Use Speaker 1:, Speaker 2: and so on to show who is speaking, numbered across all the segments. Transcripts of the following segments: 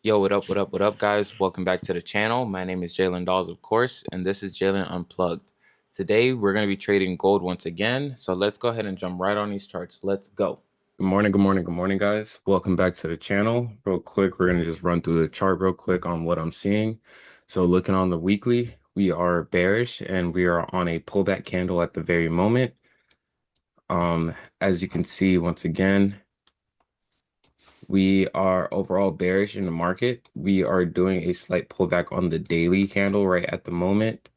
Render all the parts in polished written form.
Speaker 1: Yo, what up, guys? Welcome back to the channel. My name is Jalen Dawes, of course, and this is Jalen Unplugged. Today, we're going to be trading gold once again, so let's go ahead and jump right on these charts. Let's go. Good morning, guys. Welcome back to the channel. Real quick, we're going to just run through the chart real quick on what I'm seeing. So looking on the weekly, we are bearish, and we are on a pullback candle at the very moment. As you can see, once again, we are overall bearish in the market. We are doing a slight pullback on the daily candle right at the moment.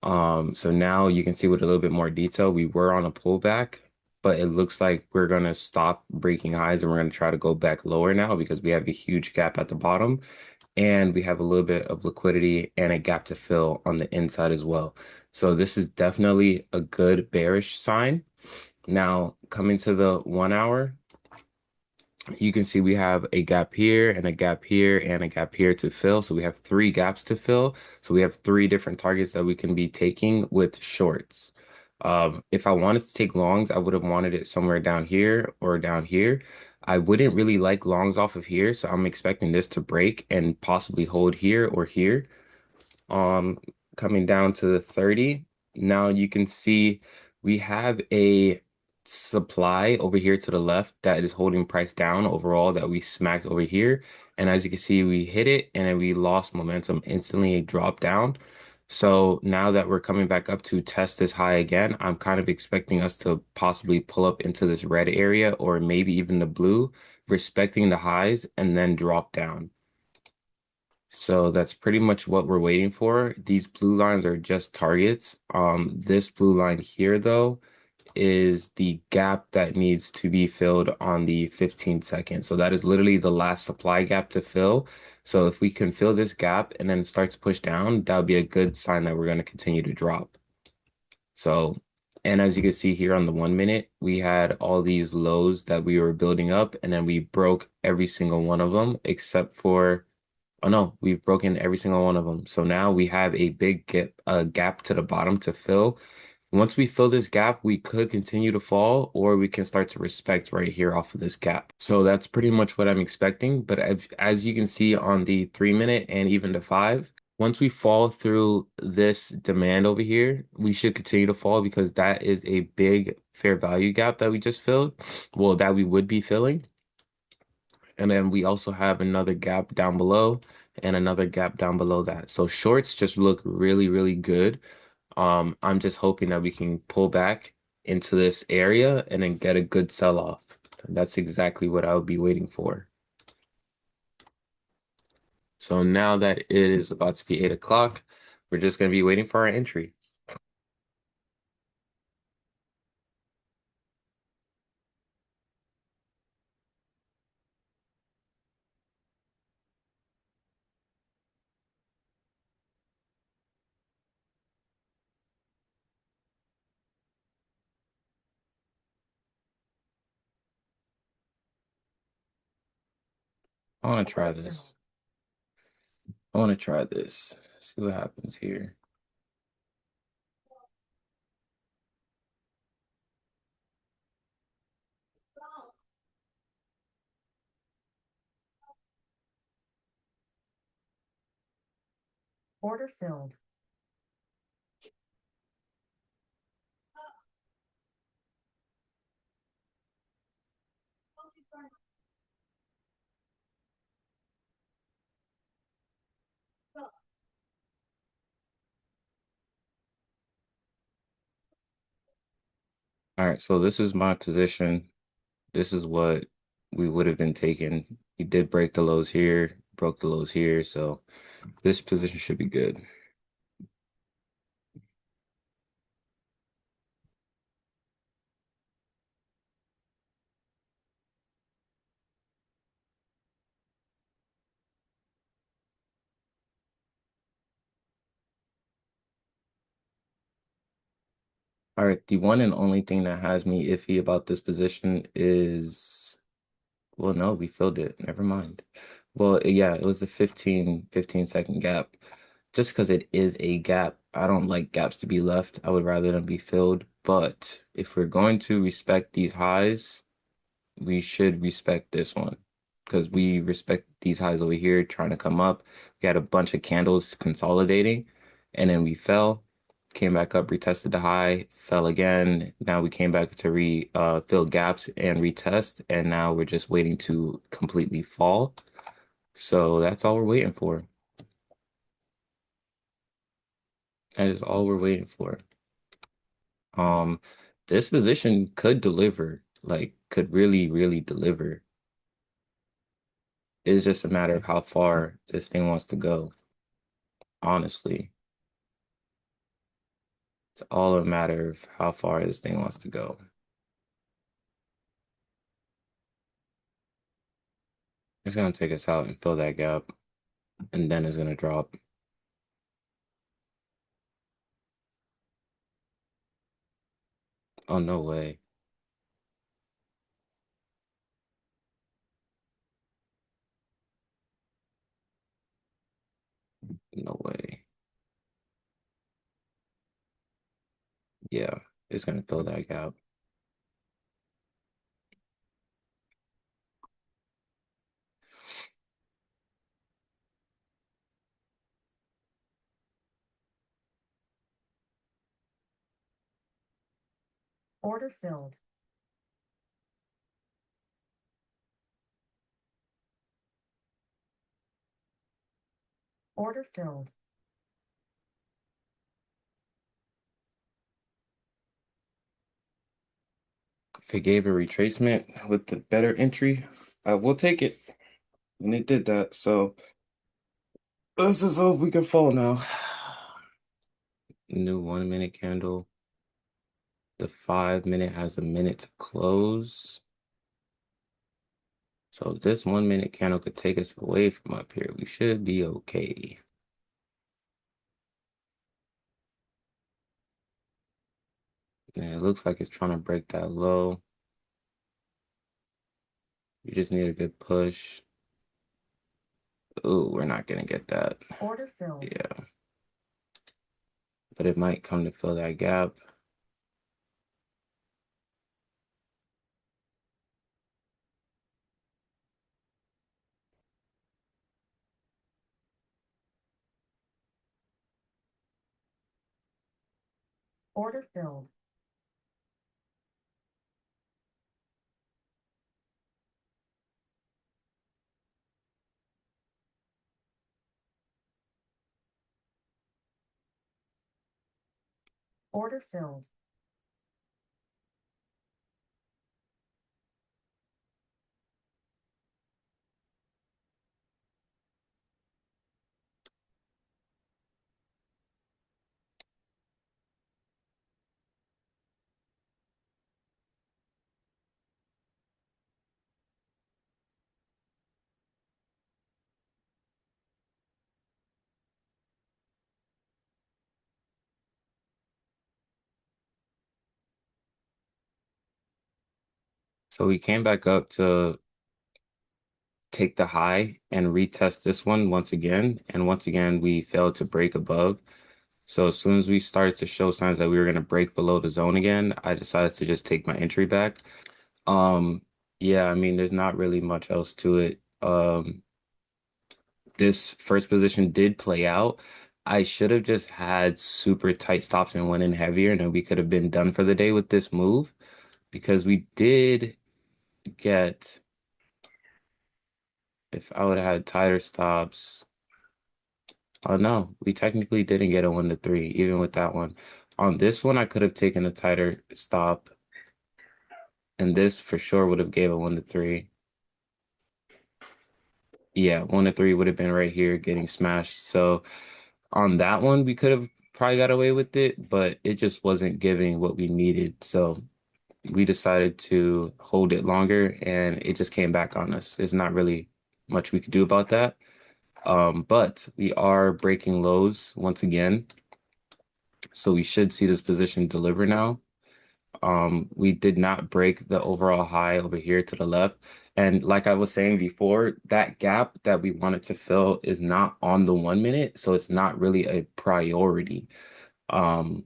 Speaker 1: So now you can see with a little bit more detail, we were on a pullback, but it looks like we're gonna stop breaking highs and we're gonna try to go back lower now because we have a huge gap at the bottom and we have a little bit of liquidity and a gap to fill on the inside as well. So this is definitely a good bearish sign. Now coming to the 1 hour, you can see we have a gap here and a gap here and a gap here to fill. So we have three gaps to fill. So we have three different targets that we can be taking with shorts. If I wanted to take longs, I would have wanted it somewhere down here or down here. I wouldn't really like longs off of here. So I'm expecting this to break and possibly hold here or here. Um, Coming down to the 30. Now you can see we have a supply over here to the left that is holding price down overall that we smacked over here. And as you can see, we hit it and then we lost momentum instantly, it dropped down. So now that we're coming back up to test this high again, I'm kind of expecting us to possibly pull up into this red area or maybe even the blue, respecting the highs and then drop down. So that's pretty much what we're waiting for. These blue lines are just targets. This blue line here, though, is the gap that needs to be filled on the 15 seconds. So that is literally the last supply gap to fill. So if we can fill this gap and then start to push down, that would be a good sign that we're going to continue to drop. So, and as you can see here on the 1 minute, we had all these lows that we were building up and then we broke every single one of them except for oh no, we've broken every single one of them. So now we have a big gap to the bottom to fill. Once we fill this gap, we could continue to fall or we can start to respect right here off of this gap. So that's pretty much what I'm expecting. But as you can see on the 3 minute and even the 5, once we fall through this demand over here, we should continue to fall because that is a big fair value gap that we just filled. Well, that we would be filling. And then we also have another gap down below and another gap down below that. So shorts just look really, really good. I'm just hoping that we can pull back into this area and then get a good sell-off. That's exactly what I would be waiting for. So now that it is about to be 8 o'clock, we're just going to be waiting for our entry. I want to try this. I want to try this. See what happens here.
Speaker 2: Order filled.
Speaker 1: All right, so this is my position. This is what we would have been taking. He did break the lows here, broke the lows here, so this position should be good. All right, the one and only thing that has me iffy about this position is, well, no, we filled it. Never mind. Well, yeah, it was the 15-second gap. Just because it is a gap, I don't like gaps to be left. I would rather them be filled. But if we're going to respect these highs, we should respect this one. because we respect these highs over here trying to come up. We had a bunch of candles consolidating, and then we fell, came back up, retested the high, fell again. Now we came back to re fill gaps and retest, and now we're just waiting to completely fall. So that's all we're waiting for. That is all we're waiting for. Um, this position could deliver, like could really, really deliver. It's just a matter of how far this thing wants to go, honestly. It's all a matter of how far this thing wants to go. It's gonna take us out and fill that gap, and then it's gonna drop. Oh, no way. No way. Yeah, it's gonna fill that gap.
Speaker 2: Order filled. Order filled.
Speaker 1: If it gave a retracement with the better entry, I will take it. And it did that, so let's just hope we can fall now. New 1 minute candle. The 5 minute has a minute to close. So if this 1 minute candle could take us away from up here, we should be okay. And it looks like it's trying to break that low. You just need a good push. Oh, we're not gonna get that.
Speaker 2: Order filled.
Speaker 1: Yeah, but it might come to fill that gap.
Speaker 2: Order filled. Order filled.
Speaker 1: So we came back up to take the high and retest this one once again. And once again, we failed to break above. So as soon as we started to show signs that we were going to break below the zone again, I decided to just take my entry back. Um, yeah, I mean, there's not really much else to it. This first position did play out. I should have just had super tight stops and went in heavier, and then we could have been done for the day with this move because we did get, if I would have had tighter stops. Oh no, we technically didn't get a 1 to 3, even with that one. On this one, I could have taken a tighter stop, and this for sure would have gave a 1 to 3. Yeah, 1 to 3 would have been right here getting smashed. So on that one, we could have probably got away with it, but it just wasn't giving what we needed. So we decided to hold it longer, and it just came back on us. There's not really much we could do about that. But we are breaking lows once again. So we should see this position deliver now. We did not break the overall high over here to the left. And like I was saying before, that gap that we wanted to fill is not on the 1 minute, so it's not really a priority. Um,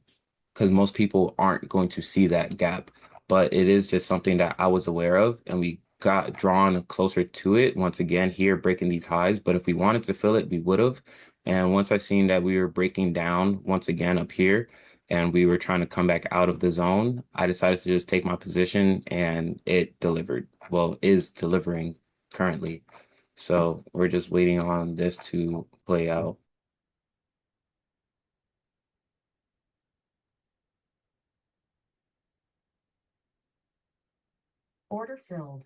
Speaker 1: because most people aren't going to see that gap, but it is just something that I was aware of, and we got drawn closer to it once again here, breaking these highs. But if we wanted to fill it, we would have. And once I seen that we were breaking down once again up here and we were trying to come back out of the zone, I decided to just take my position and it delivered. Well, is delivering currently. So we're just waiting on this to play out.
Speaker 2: Order filled.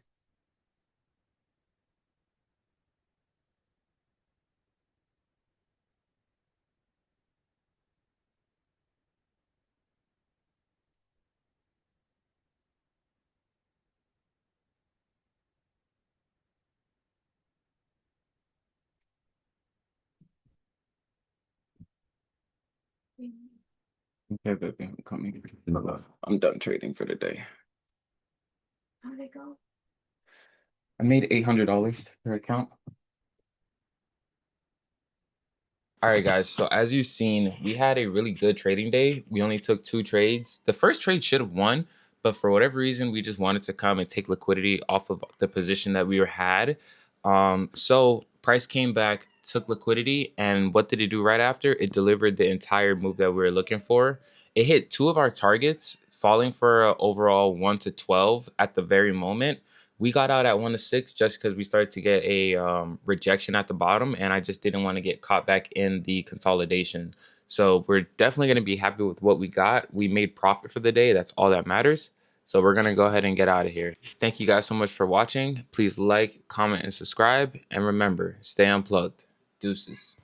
Speaker 1: Okay, baby, I'm coming. I'm done trading for the day.
Speaker 2: How did it go?
Speaker 1: I made $800 per account. All right, guys. So as you've seen, we had a really good trading day. We only took 2 trades. The first trade should have won, but for whatever reason, we just wanted to come and take liquidity off of the position that we were had. So price came back, took liquidity, and what did it do right after? It delivered the entire move that we were looking for. It hit 2 of our targets, falling for an overall 1 to 12 at the very moment. We got out at 1 to 6 just because we started to get a rejection at the bottom, and I just didn't want to get caught back in the consolidation. So we're definitely going to be happy with what we got. We made profit for the day. That's all that matters. So we're going to go ahead and get out of here. Thank you guys so much for watching. Please like, comment, and subscribe. And remember, stay unplugged. Deuces.